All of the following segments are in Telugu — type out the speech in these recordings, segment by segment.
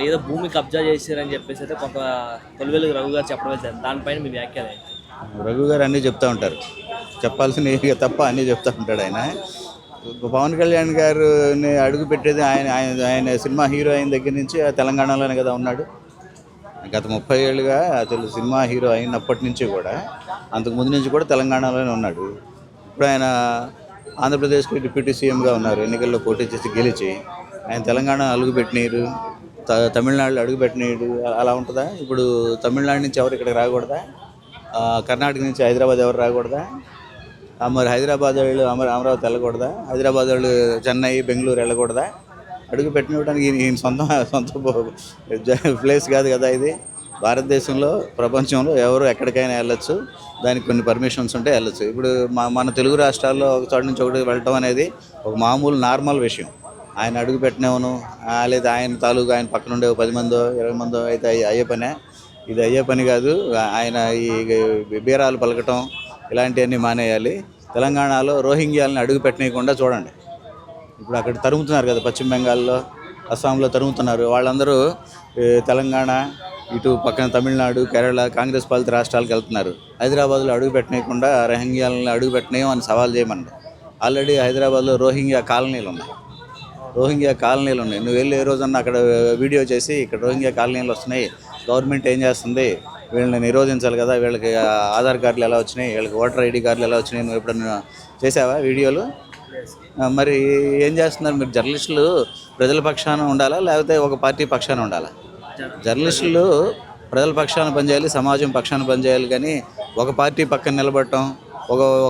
ఏదో భూమి కబ్జా చేశారని చెప్పేసి అయితే కొంత తొలివెలుగు రఘు గారు చెప్పడం అయితే దానిపైన మీ వ్యాఖ్యలు ఏంటి? రఘు గారు అన్నీ చెప్తూ ఉంటారు, చెప్పాల్సినవి తప్ప అన్నీ చెప్తూ ఉంటాడు ఆయన. పవన్ కళ్యాణ్ గారిని అడుగు పెట్టేది ఆయన ఆయన ఆయన సినిమా హీరో అయిన దగ్గర నుంచి తెలంగాణలోనే కదా ఉన్నాడు. గత 30 ఏళ్ళుగా అసలు సినిమా హీరో అయినప్పటి నుంచి కూడా, అంతకు ముందు నుంచి కూడా తెలంగాణలోనే ఉన్నాడు. ఇప్పుడు ఆయన ఆంధ్రప్రదేశ్కి డిప్యూటీ సీఎంగా ఉన్నారు, ఎన్నికల్లో పోటీ చేసి గెలిచి. ఆయన తెలంగాణ అడుగుపెట్టినీరు, తమిళనాడులో అడుగుపెట్టినీరు, అలా ఉంటుందా? ఇప్పుడు తమిళనాడు నుంచి ఎవరు ఇక్కడికి రాకూడదా? కర్ణాటక నుంచి హైదరాబాద్ ఎవరు రాకూడదా? మరి హైదరాబాద్ వాళ్ళు అమరావతి వెళ్ళకూడదా? హైదరాబాద్ వాళ్ళు చెన్నై, బెంగళూరు వెళ్ళకూడదా? అడుగు పెట్టినడానికి ఈయన సొంత ప్లేస్ కాదు కదా ఇది. భారతదేశంలో, ప్రపంచంలో ఎవరు ఎక్కడికైనా వెళ్ళొచ్చు, దానికి కొన్ని పర్మిషన్స్ ఉంటే వెళ్ళొచ్చు. ఇప్పుడు మన తెలుగు రాష్ట్రాల్లో ఒక చోట నుంచి ఒకటి వెళ్ళటం అనేది ఒక మామూలు నార్మల్ విషయం. ఆయన అడుగు పెట్టినవను, లేదా ఆయన తాలూకు ఆయన పక్కన ఉండే 10 మందో 20 మందో అయితే అయ్యే పనే. ఇది అయ్యే పని కాదు. ఆయన ఈ బీరాలు పలకటం ఇలాంటివన్నీ మానేయాలి. తెలంగాణలో రోహింగ్యాలని అడుగు పెట్టనీయకుండా చూడండి. ఇప్పుడు అక్కడ తరుముతున్నారు కదా, పశ్చిమ బెంగాల్లో, అస్సాంలో తరుముతున్నారు. వాళ్ళందరూ తెలంగాణ, ఇటు పక్కన తమిళనాడు, కేరళ, కాంగ్రెస్ పాలిత రాష్ట్రాలకు వెళ్తున్నారు. హైదరాబాద్లో అడుగు పెట్టనీయకుండా రోహింగ్యాలను అడుగు పెట్టనీయం అని సవాల్ చేయమండి. ఆల్రెడీ హైదరాబాద్లో రోహింగ్యా కాలనీలు ఉన్నాయి. నువ్వు వెళ్ళి ఏ రోజన్నా అక్కడ వీడియో చేసి, ఇక్కడ రోహింగ్యా కాలనీలు వస్తున్నాయి, గవర్నమెంట్ ఏం చేస్తుంది, వీళ్ళని నిరోధించాలి కదా, వీళ్ళకి ఆధార్ కార్డులు ఎలా వచ్చినాయి, వీళ్ళకి ఓటర్ ఐడి కార్డులు ఎలా వచ్చినాయి, నువ్వు ఎప్పుడన్నా చేసావా వీడియోలు? మరి ఏం చేస్తున్నారు మీరు? జర్నలిస్టులు ప్రజల పక్షాన ఉండాలా, లేకపోతే ఒక పార్టీ పక్షాన ఉండాలా? జర్నలిస్టులు ప్రజల పక్షాన పనిచేయాలి, సమాజం పక్షాన పనిచేయాలి. కానీ ఒక పార్టీ పక్కన నిలబడటం,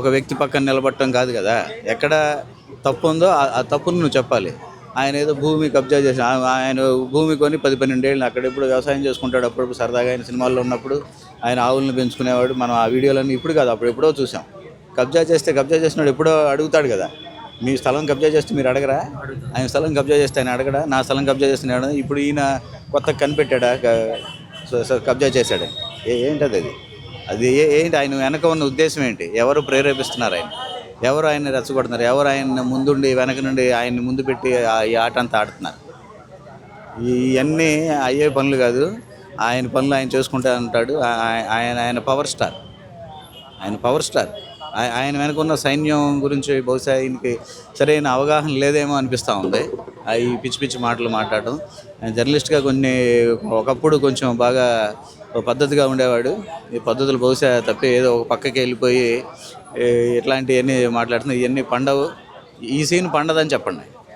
ఒక వ్యక్తి పక్కన నిలబడటం కాదు కదా. ఎక్కడ తప్పు ఉందో ఆ తప్పును నువ్వు చెప్పాలి. ఆయన ఏదో భూమి కబ్జా చేసి, ఆయన భూమి కొని 10-12 ఏళ్ళు అక్కడ ఎప్పుడు వ్యవసాయం చేసుకుంటాడు. అప్పుడప్పుడు సరదాగా ఆయన సినిమాల్లో ఉన్నప్పుడు ఆయన ఆవులను పెంచుకునేవాడు. మనం ఆ వీడియోలన్నీ ఇప్పుడు కాదు, అప్పుడు ఎప్పుడో చూసాం. కబ్జా చేసినాడు ఎప్పుడో అడుగుతాడు కదా. మీ స్థలం కబ్జా చేస్తే మీరు అడగరా? ఆయన స్థలం కబ్జా చేస్తే ఆయన అడగడా? నా స్థలం కబ్జా చేస్తున్నాడు, ఇప్పుడు ఈయన కొత్తగా కనిపెట్టాడా కబ్జా చేశాడు? ఏంటది అది? అది ఏంటి? ఆయన వెనక ఉన్న ఉద్దేశం ఏంటి? ఎవరు ప్రేరేపిస్తున్నారు ఆయన? ఎవరు ఆయన్ని రెచ్చగొడుతున్నారు? ఎవరు ఆయన ముందుండి వెనక నుండి ఆయన్ని ముందు పెట్టి ఈ ఆట అంతా ఆడుతున్నారు? ఇవన్నీ అయ్యే పనులు కాదు. ఆయన పనులు ఆయన చేసుకుంటా ఉంటాడు. ఆయన పవర్ స్టార్. ఆయన వెనక ఉన్న సైన్యం గురించి బహుశా ఆయనకి సరైన అవగాహన లేదేమో అనిపిస్తూ ఉంది. ఈ పిచ్చి మాటలు మాట్లాడటం. ఆయన జర్నలిస్ట్గా ఒకప్పుడు కొంచెం బాగా పద్ధతిగా ఉండేవాడు. ఈ పద్ధతులు బహుశా తప్పి ఏదో ఒక పక్కకి వెళ్ళిపోయి ఇట్లాంటివన్నీ మాట్లాడుతున్నాయి. ఇవన్నీ పండవు. ఈ సీన్ పండదని చెప్పండి.